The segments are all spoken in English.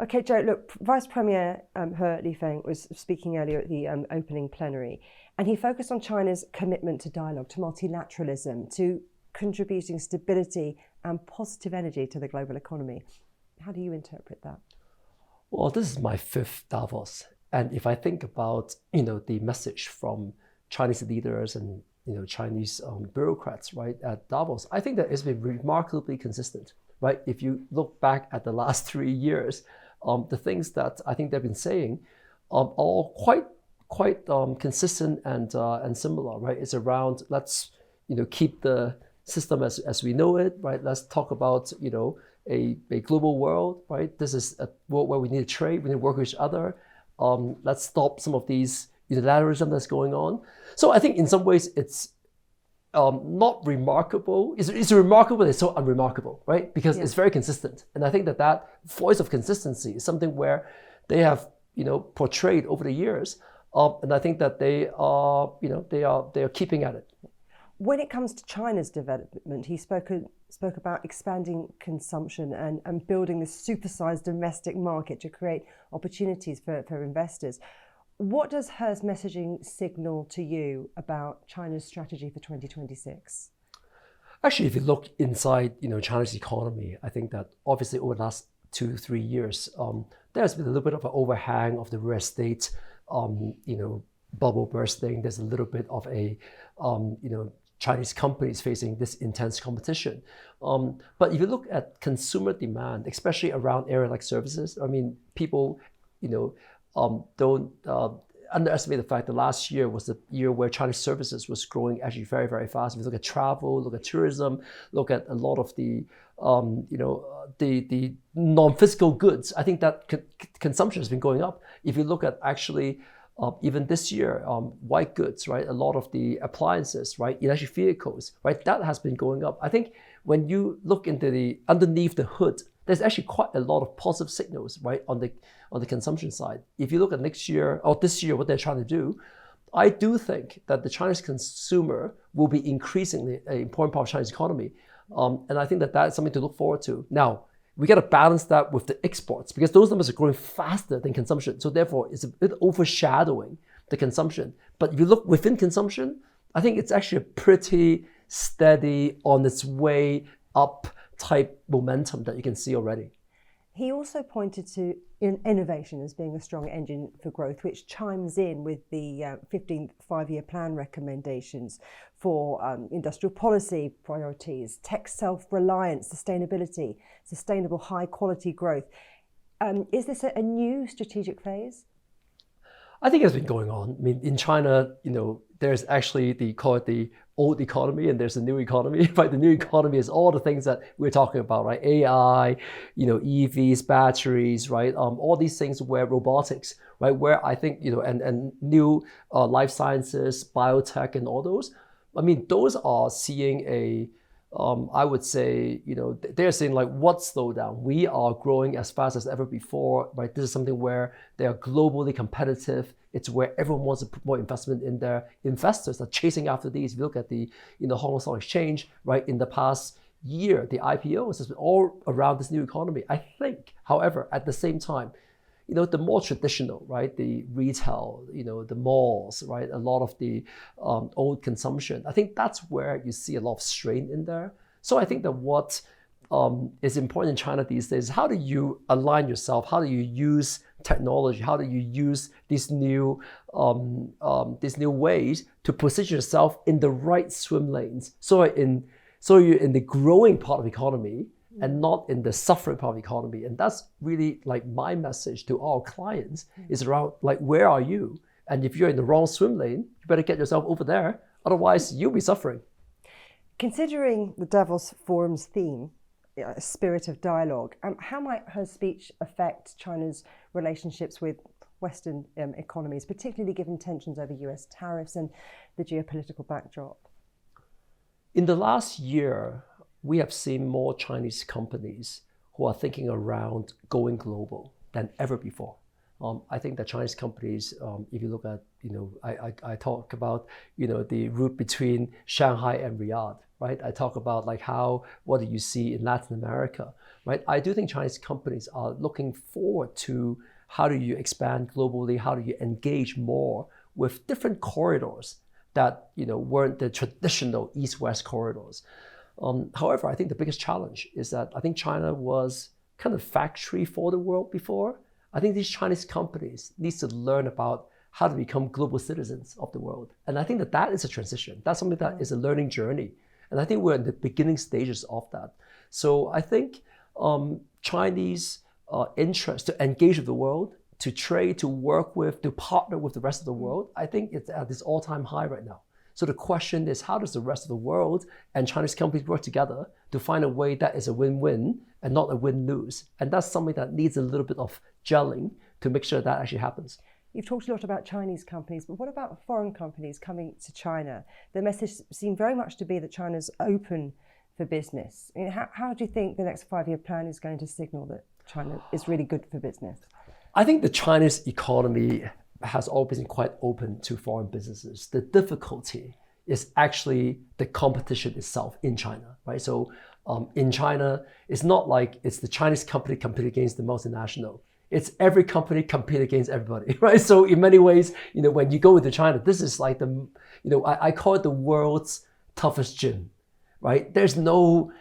Okay, Joe, look, Vice Premier He Lifeng was speaking earlier at the opening plenary, and he focused on China's commitment to dialogue, to multilateralism, to contributing stability and positive energy to the global economy. How do you interpret that? Well, this is my fifth Davos. And if I think about, the message from Chinese leaders and, Chinese bureaucrats, right, at Davos, I think that it's been remarkably consistent, right? If you look back at the last 3 years, the things that I think they've been saying are all quite consistent and similar, right? It's around, let's, keep the system as we know it, right? Let's talk about, a global world, right? This is a world where we need to trade, we need to work with each other. Let's stop some of these unilateralism that's going on. So I think in some ways it's not remarkable. It's remarkable, but it's so unremarkable, right? Because it's very consistent. And I think that voice of consistency is something where they have, portrayed over the years. And I think that they are keeping at it. When it comes to China's development, he spoke about expanding consumption and building this supersized domestic market to create opportunities for investors. What does He's messaging signal to you about China's strategy for 2026? Actually, if you look inside, China's economy, I think that obviously over the last 2-3 years, there's been a little bit of an overhang of the real estate, bubble bursting. There's a little bit of a, Chinese companies facing this intense competition. But if you look at consumer demand, especially around area like services, I mean, people, don't underestimate the fact that last year was the year where Chinese services was growing actually very, very fast. If you look at travel, look at tourism, look at a lot of the, the non-physical goods, I think that consumption has been going up. If you look at actually, even this year, white goods, right? A lot of the appliances, right? Electric vehicles, right? That has been going up. I think when you look into underneath the hood, there's actually quite a lot of positive signals, right? On the consumption side. If you look at next year or this year, what they're trying to do, I do think that the Chinese consumer will be increasingly an important part of Chinese economy. And I think that that's something to look forward to. Now, we got to balance that with the exports because those numbers are growing faster than consumption. So therefore, it's a bit overshadowing the consumption. But if you look within consumption, I think it's actually a pretty steady, on its way up type momentum that you can see already. He also pointed to innovation as being a strong engine for growth, which chimes in with the 15th five-year plan recommendations for industrial policy priorities, tech self-reliance, sustainability, sustainable high-quality growth. Is this a new strategic phase? I think it's been going on. I mean, in China, there's actually the old economy and there's a new economy, right? The new economy is all the things that we're talking about, right? AI, EVs, batteries, right? All these things where robotics, right? Where I think, and new life sciences, biotech and all those. I mean, those are seeing I would say, they're saying like, what slowdown? We are growing as fast as ever before, right? This is something where they are globally competitive. It's where everyone wants to put more investment in there. Investors are chasing after these. If you look at the Hong Kong Stock Exchange, right? In the past year, the IPOs has been all around this new economy. I think, however, at the same time, the more traditional, right? The retail, the malls, right? A lot of the old consumption. I think that's where you see a lot of strain in there. So I think that what is important in China these days is how do you align yourself? How do you use technology? How do you use these new ways to position yourself in the right swim lanes? So you're in the growing part of the economy and not in the suffering part of the economy. And that's really like my message to our clients is around like, where are you? And if you're in the wrong swim lane, you better get yourself over there. Otherwise, you'll be suffering. Considering the Davos Forum's theme, a spirit of dialogue, how might her speech affect China's relationships with Western economies, particularly given tensions over US tariffs and the geopolitical backdrop? In the last year, we have seen more Chinese companies who are thinking around going global than ever before. I think that Chinese companies, if you look at, I talk about, the route between Shanghai and Riyadh, right? I talk about like what do you see in Latin America? right? I do think Chinese companies are looking forward to how do you expand globally, how do you engage more with different corridors that weren't the traditional East-West corridors. However, I think the biggest challenge is that I think China was kind of factory for the world before. I think these Chinese companies need to learn about how to become global citizens of the world. And I think that is a transition. That's something that is a learning journey. And I think we're in the beginning stages of that. So I think Chinese interest to engage with the world, to trade, to work with, to partner with the rest of the world, I think it's at this all-time high right now. So the question is, how does the rest of the world and Chinese companies work together to find a way that is a win-win and not a win-lose? And that's something that needs a little bit of gelling to make sure that actually happens. You've talked a lot about Chinese companies, but what about foreign companies coming to China? The message seemed very much to be that China's open for business. I mean, how do you think the next 5-year plan is going to signal that China is really good for business? I think the Chinese economy has always been quite open to foreign businesses. The difficulty is actually the competition itself in China, right? So in China, it's not like it's the Chinese company compete against the multinational. It's every company compete against everybody, right? So in many ways, when you go into China, this is like I call it the world's toughest gym, right? There's no,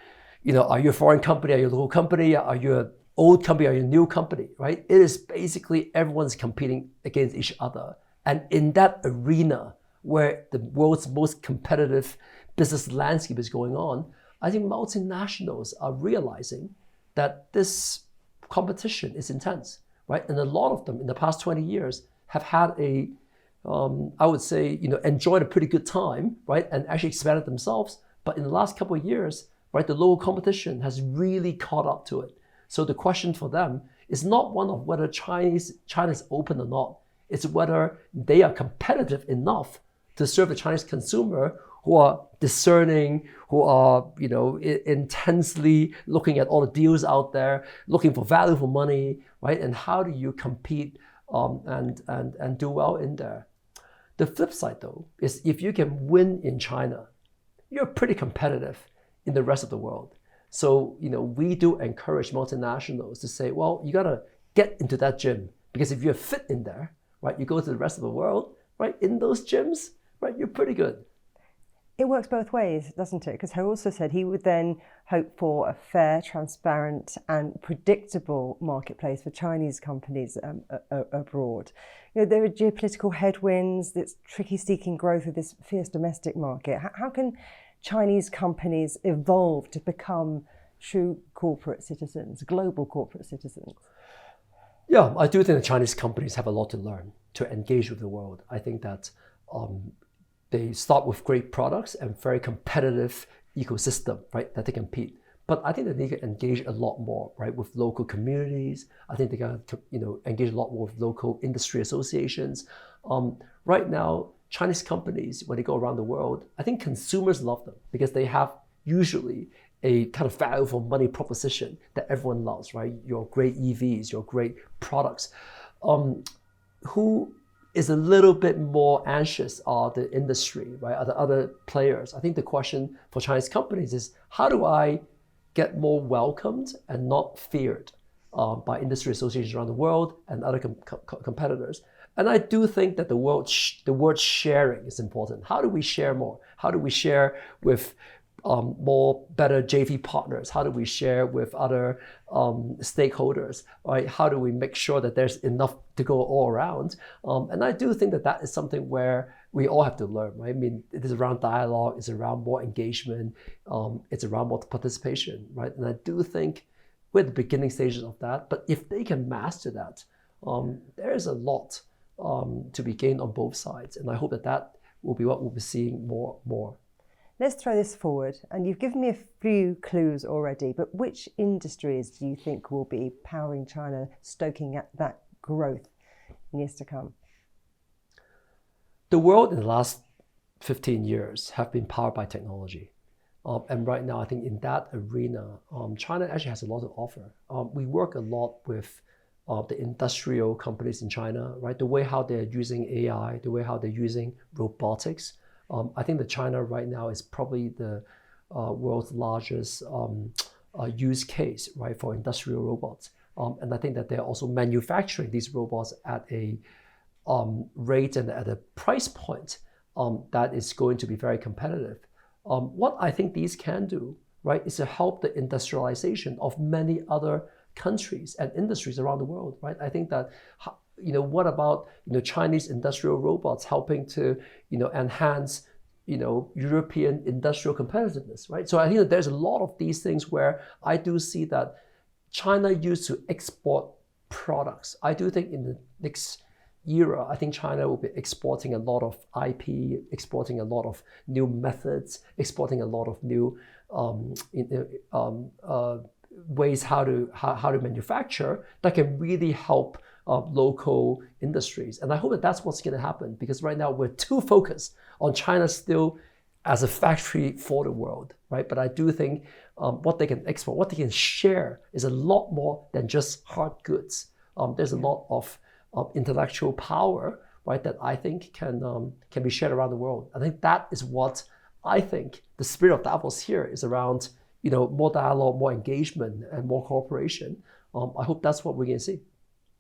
are you a foreign company? Are you a local company? Are you an old company? Are you a new company, right? It is basically everyone's competing against each other. And in that arena where the world's most competitive business landscape is going on, I think multinationals are realizing that this competition is intense, right? And a lot of them in the past 20 years have had I would say, enjoyed a pretty good time, right? And actually expanded themselves. But in the last couple of years, right, the local competition has really caught up to it. So the question for them is not one of whether China's open or not. It's whether they are competitive enough to serve the Chinese consumer who are discerning, who are intensely looking at all the deals out there, looking for value for money, right? And how do you compete and do well in there? The flip side, though, is if you can win in China, you're pretty competitive in the rest of the world. So we do encourage multinationals to say, well, you gotta get into that gym, because if you're fit in there, right, you go to the rest of the world, right, in those gyms, right, you're pretty good. It works both ways, doesn't it? Because he also said he would then hope for a fair, transparent and predictable marketplace for Chinese companies abroad. There are geopolitical headwinds, this tricky seeking growth of this fierce domestic market. How can Chinese companies evolve to become true corporate citizens, global corporate citizens? Yeah, I do think the Chinese companies have a lot to learn to engage with the world. I think that they start with great products and very competitive ecosystem, right, that they compete. But I think that they can engage a lot more, right, with local communities. I think they can, engage a lot more with local industry associations. Right now, Chinese companies, when they go around the world, I think consumers love them because they have usually a kind of value for money proposition that everyone loves, right? Your great EVs, your great products. Who is a little bit more anxious are the industry, right? Are the other players? I think the question for Chinese companies is, how do I get more welcomed and not feared by industry associations around the world and other competitors? And I do think that the word sharing is important. How do we share more? How do we share with more better JV partners? How do we share with other stakeholders, right? How do we make sure that there's enough to go all around? And I do think that is something where we all have to learn, right? I mean, it is around dialogue, it's around more engagement, it's around more participation, right? And I do think we're at the beginning stages of that, but if they can master that, there is a lot to be gained on both sides. And I hope that will be what we'll be seeing more. Let's throw this forward, and you've given me a few clues already, but which industries do you think will be powering China, stoking at that growth in years to come? The world in the last 15 years have been powered by technology. And right now, I think in that arena, China actually has a lot to offer. We work a lot with the industrial companies in China, right? The way how they're using AI, the way how they're using robotics. I think that China right now is probably the world's largest use case, right, for industrial robots. And I think that they're also manufacturing these robots at a rate and at a price point that is going to be very competitive. What I think these can do, right, is to help the industrialization of many other countries and industries around the world, right? I think that, what about, Chinese industrial robots helping to, enhance, European industrial competitiveness, right? So I think that there's a lot of these things where I do see that China used to export products. I do think in the next era, I think China will be exporting a lot of IP, exporting a lot of new methods, exporting a lot of new ways how to manufacture that can really help local industries. And I hope that that's what's going to happen, because right now we're too focused on China still as a factory for the world, right? But I do think what they can export, what they can share is a lot more than just hard goods. There's a lot of intellectual power, right, that I think can be shared around the world. I think that is what I think the spirit of Davos here is around, more dialogue, more engagement, and more cooperation. I hope that's what we're going to see.